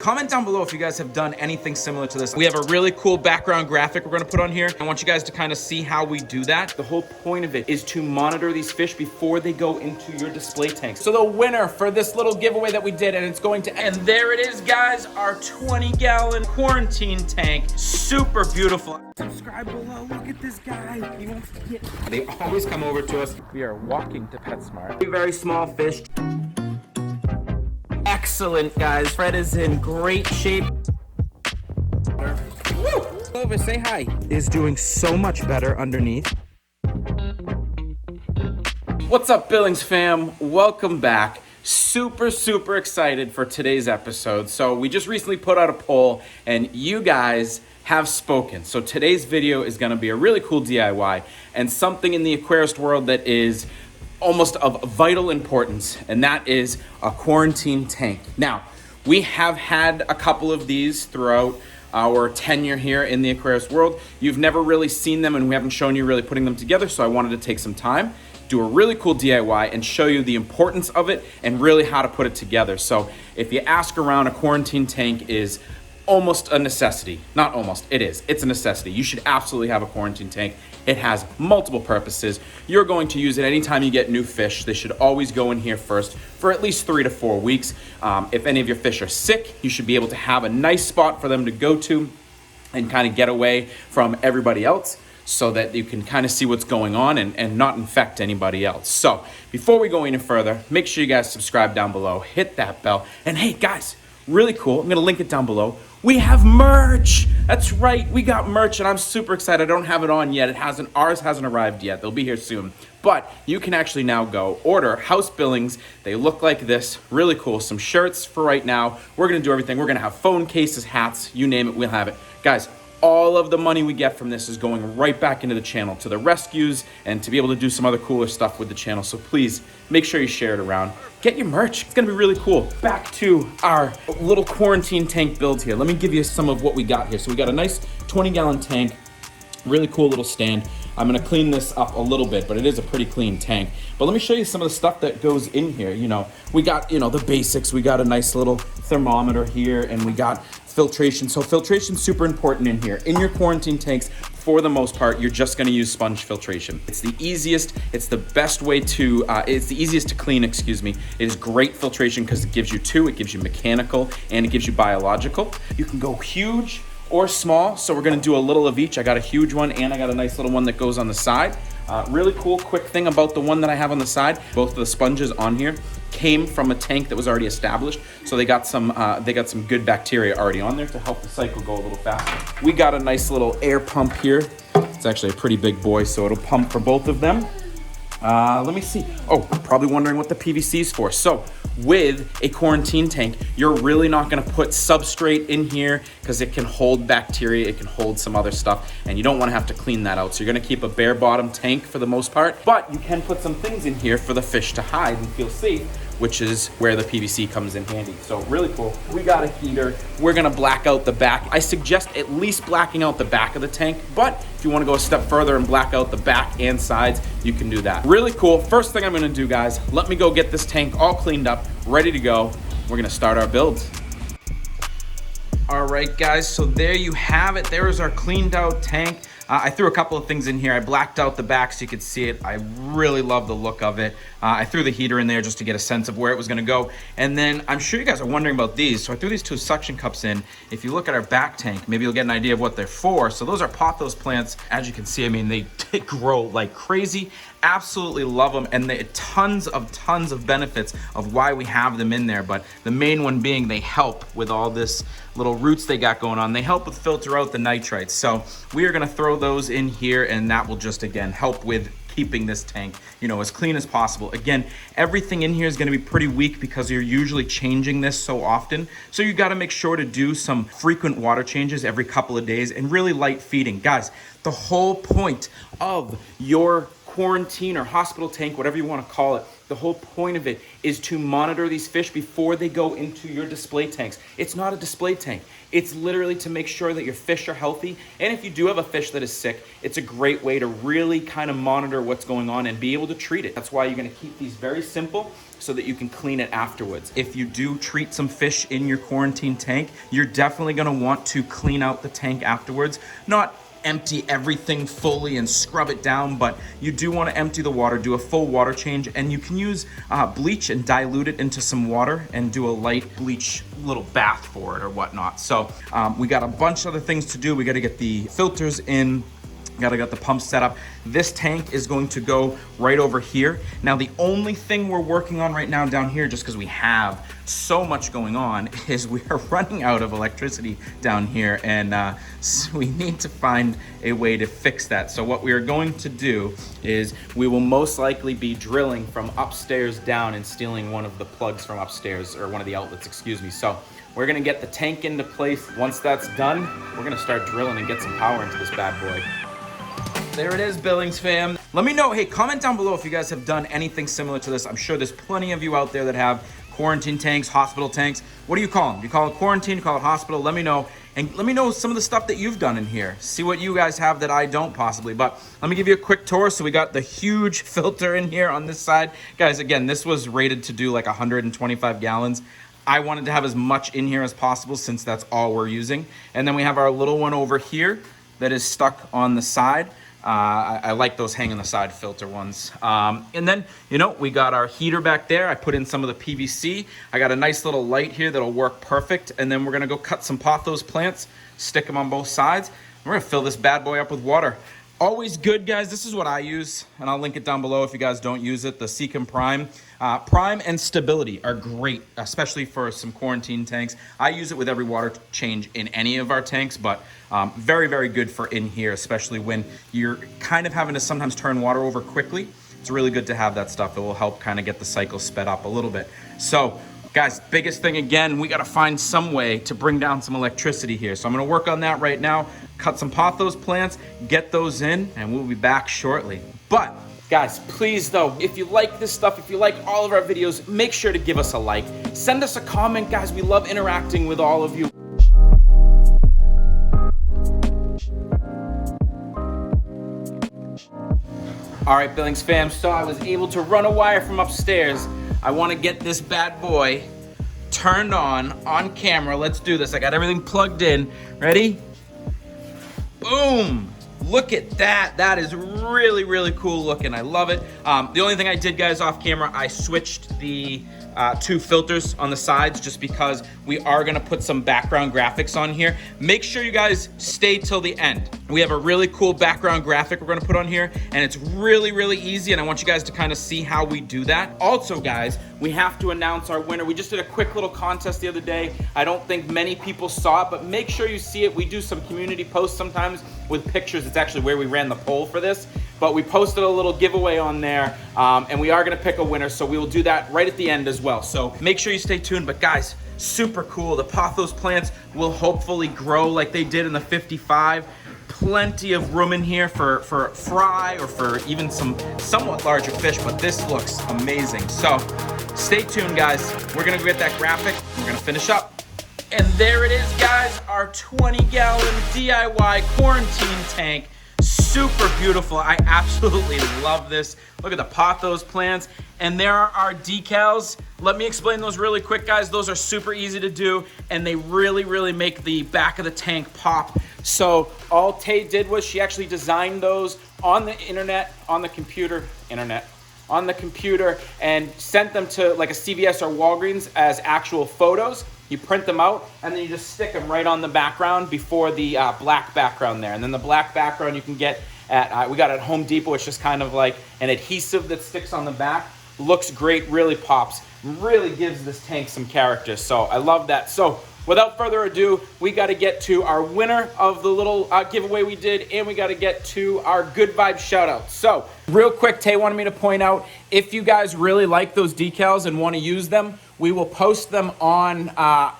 Comment down below if you guys have done anything similar to this. We have a really cool background graphic we're gonna put on here. I want you guys to kind of see how we do that. The whole point of it is to monitor these fish before they go into your display tanks. So the winner for this little giveaway that we did, and it's going to end. And there it is, guys, our 20-gallon quarantine tank. Super beautiful. Subscribe below, look at this guy. He wants to get... They always come over to us. We are walking to PetSmart. Very small fish. Excellent, guys. Fred is in great shape. Woo! Over, say hi. Is doing so much better underneath. What's up, Billings fam? Welcome back. Super excited for today's episode. So we just recently put out a poll and you guys have spoken. So today's video is going to be a really cool DIY and something in the aquarist world that is almost of vital importance, and that is a quarantine tank. Now, we have had a couple of these throughout our tenure here in the aquarist world. You've never really seen them and we haven't shown you really putting them together, so I wanted to take some time, do a really cool DIY and show you the importance of it and really how to put it together. So if you ask around, a quarantine tank is almost a necessity. Not almost, it is. It's a necessity. You should absolutely have a quarantine tank. It has multiple purposes. You're going to use it anytime you get new fish. They should always go in here first for at least 3 to 4 weeks. If any of your fish are sick, you should be able to have a nice spot for them to go to and kind of get away from everybody else so that you can kind of see what's going on and not infect anybody else. So before we go any further, make sure you guys subscribe down below, hit that bell, and hey guys, really cool, I'm gonna link it down below. We have merch. That's right, we got merch and I'm super excited. I don't have it on yet. Ours hasn't arrived yet. They'll be here soon. But you can actually now go order House Billings. They look like this, really cool. Some shirts for right now. We're gonna do everything. We're gonna have phone cases, hats, you name it, we'll have it. Guys, all of the money we get from this is going right back into the channel to the rescues and to be able to do some other cooler stuff with the channel. So please make sure you share it around. Get your merch. It's gonna be really cool. Back to our little quarantine tank build here. Let me give you some of what we got here. So we got a nice 20-gallon tank, really cool little stand. I'm gonna clean this up a little bit, but it is a pretty clean tank. But let me show you some of the stuff that goes in here. You know, we got, the basics. We got a nice little thermometer here and we got filtration. So filtration's super important in here. In your quarantine tanks, for the most part, you're just gonna use sponge filtration. It's the easiest, it's the best way to, it's the easiest to clean, excuse me. It is great filtration because it gives you two, it gives you mechanical and it gives you biological. You can go huge or small, so we're gonna do a little of each. I got a huge one and I got a nice little one that goes on the side. Really cool, quick thing about the one that I have on the side, both of the sponges on here came from a tank that was already established, so they got some good bacteria already on there to help the cycle go a little faster. We got a nice little air pump here. It's actually a pretty big boy, so it'll pump for both of them. Let me see. Oh, probably wondering what the PVC is for. So with a quarantine tank, you're really not gonna put substrate in here because it can hold bacteria, it can hold some other stuff, and you don't wanna have to clean that out. So you're gonna keep a bare bottom tank for the most part, but you can put some things in here for the fish to hide and feel safe, which is where the PVC comes in handy. So really cool. We got a heater. We're gonna black out the back. I suggest at least blacking out the back of the tank, but if you wanna go a step further and black out the back and sides, you can do that. Really cool. First thing I'm gonna do, guys, let me go get this tank all cleaned up, ready to go. We're gonna start our build. All right, guys, so there you have it. There is our cleaned out tank. I threw a couple of things in here. I blacked out the back so you could see it. I really love the look of it. I threw the heater in there just to get a sense of where it was gonna go. And then I'm sure you guys are wondering about these. So I threw these 2 suction cups in. If you look at our back tank, maybe you'll get an idea of what they're for. So those are pothos plants. As you can see, I mean, they grow like crazy. Absolutely love them, and they tons of benefits of why we have them in there. But the main one being they help with all this little roots they got going on. They help with filter out the nitrites. So we are gonna throw those in here, and that will just again help with keeping this tank, as clean as possible. Again, everything in here is gonna be pretty weak because you're usually changing this so often. So you gotta make sure to do some frequent water changes every couple of days and really light feeding. Guys, the whole point of your quarantine or hospital tank, whatever you wanna call it, The whole point of it is to monitor these fish before they go into your display tanks. It's not a display tank. It's literally to make sure that your fish are healthy. And if you do have a fish that is sick, it's a great way to really kind of monitor what's going on and be able to treat it. That's why you're gonna keep these very simple so that you can clean it afterwards. If you do treat some fish in your quarantine tank, you're definitely gonna want to clean out the tank afterwards. Not empty everything fully and scrub it down, but you do want to empty the water, do a full water change, and you can use bleach and dilute it into some water and do a light bleach little bath for it or whatnot. So we got a bunch of other things to do. We got to get the filters in, gotta get the pump set up. This tank is going to go right over here. Now, the only thing we're working on right now down here, just because we have so much going on, is we are running out of electricity down here, and so we need to find a way to fix that. So what we are going to do is we will most likely be drilling from upstairs down and stealing one of the plugs from upstairs, or one of the outlets, excuse me. So we're gonna get the tank into place. Once that's done, we're gonna start drilling and get some power into this bad boy. There it is, Billings fam. Let me know, hey, comment down below if you guys have done anything similar to this. I'm sure there's plenty of you out there that have quarantine tanks, hospital tanks. What do you call them? Do you call it quarantine, you call it hospital? Let me know. And let me know some of the stuff that you've done in here. See what you guys have that I don't possibly. But let me give you a quick tour. So we got the huge filter in here on this side. Guys, again, this was rated to do like 125 gallons. I wanted to have as much in here as possible since that's all we're using. And then we have our little one over here that is stuck on the side. I like those hang on the side filter ones. And then, you know, we got our heater back there. I put in some of the PVC. I got a nice little light here that'll work perfect. And then we're gonna go cut some pothos plants, stick them on both sides. We're gonna fill this bad boy up with water. Always good, guys. This is what I use, and I'll link it down below if you guys don't use it. The Seacom Prime. Prime and Stability are great, especially for some quarantine tanks. I use it with every water change in any of our tanks, but very, very good for in here, especially when you're kind of having to sometimes turn water over quickly. It's really good to have that stuff. It will help kind of get the cycle sped up a little bit. So, guys, biggest thing again, we gotta find some way to bring down some electricity here. So I'm gonna work on that right now, cut some pothos plants, get those in, and we'll be back shortly. But guys, please though, if you like this stuff, if you like all of our videos, make sure to give us a like. Send us a comment, guys. We love interacting with all of you. All right, Billings fam, so I was able to run a wire from upstairs. I want to get this bad boy turned on camera. Let's do this. I got everything plugged in. Ready? Boom. Look at that. That is really, really cool looking. I love it. The only thing I did, guys, off camera, I switched the two filters on the sides just because we are gonna put some background graphics on here. Make sure you guys stay till the end. We have a really cool background graphic we're gonna put on here, and it's really, really easy, and I want you guys to kind of see how we do that. Also, guys, we have to announce our winner. We just did a quick little contest the other day. I don't think many people saw it, but make sure you see it. We do some community posts sometimes with pictures. It's actually where we ran the poll for this, but we posted a little giveaway on there, and we are gonna pick a winner, so we will do that right at the end as well. So make sure you stay tuned. But guys, super cool. The pothos plants will hopefully grow like they did in the 55. Plenty of room in here for fry or for even some somewhat larger fish, but this looks amazing. So stay tuned, guys. We're gonna go get that graphic. We're gonna finish up. And there it is, guys, our 20-gallon DIY quarantine tank. Super beautiful. I absolutely love this. Look at the pothos plants. And there are our decals. Let me explain those really quick, guys. Those are super easy to do, and they really, really make the back of the tank pop. So all Tay did was she actually designed those on the internet, on the computer, and sent them to like a CVS or Walgreens as actual photos. You print them out, and then you just stick them right on the background before the black background there. And then the black background you can get at, we got it at Home Depot. It's just kind of like an adhesive that sticks on the back. Looks great, really pops, really gives this tank some character. So I love that. So without further ado, we got to get to our winner of the little giveaway we did, and we got to get to our good vibes shout out. So real quick, Tay wanted me to point out, if you guys really like those decals and want to use them, we will post them on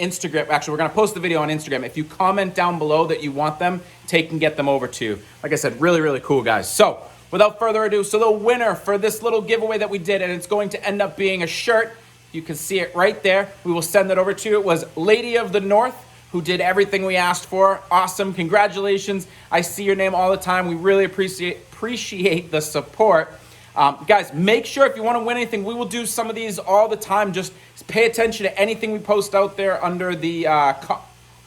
Instagram. Actually, we're going to post the video on Instagram. If you comment down below that you want them, Tay can get them over to you. Like I said, really, really cool, guys. So without further ado, so the winner for this little giveaway that we did, and it's going to end up being a shirt. You can see it right there. We will send that over to you. It was Lady of the North, who did everything we asked for. Awesome. Congratulations. I see your name all the time. We really appreciate the support. Guys, make sure if you want to win anything, we will do some of these all the time. Just pay attention to anything we post out there under the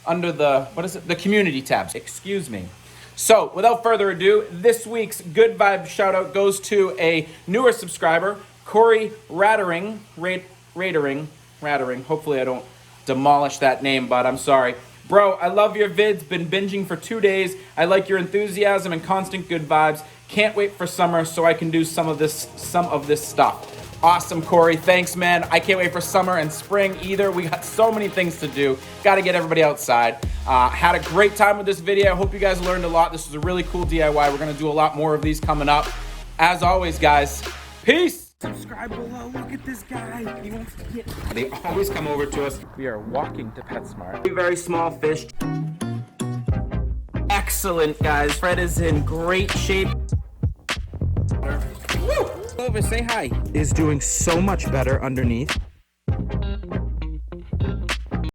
the community tabs. Excuse me. So, without further ado, this week's Good Vibe shout out goes to a newer subscriber, Corey Rattering. Hopefully I don't demolish that name, but I'm sorry. Bro, I love your vids. Been binging for 2 days. I like your enthusiasm and constant good vibes. Can't wait for summer so I can do some of this stuff. Awesome, Corey. Thanks, man. I can't wait for summer and spring either. We got so many things to do. Got to get everybody outside. Had a great time with this video. I hope you guys learned a lot. This was a really cool DIY. We're going to do a lot more of these coming up. As always, guys, peace. Subscribe below. Look at this guy. He wants to get... They always come over to us. We are walking to PetSmart. Very small fish. Excellent, guys. Fred is in great shape. Woo! Over, say hi. Is doing so much better underneath.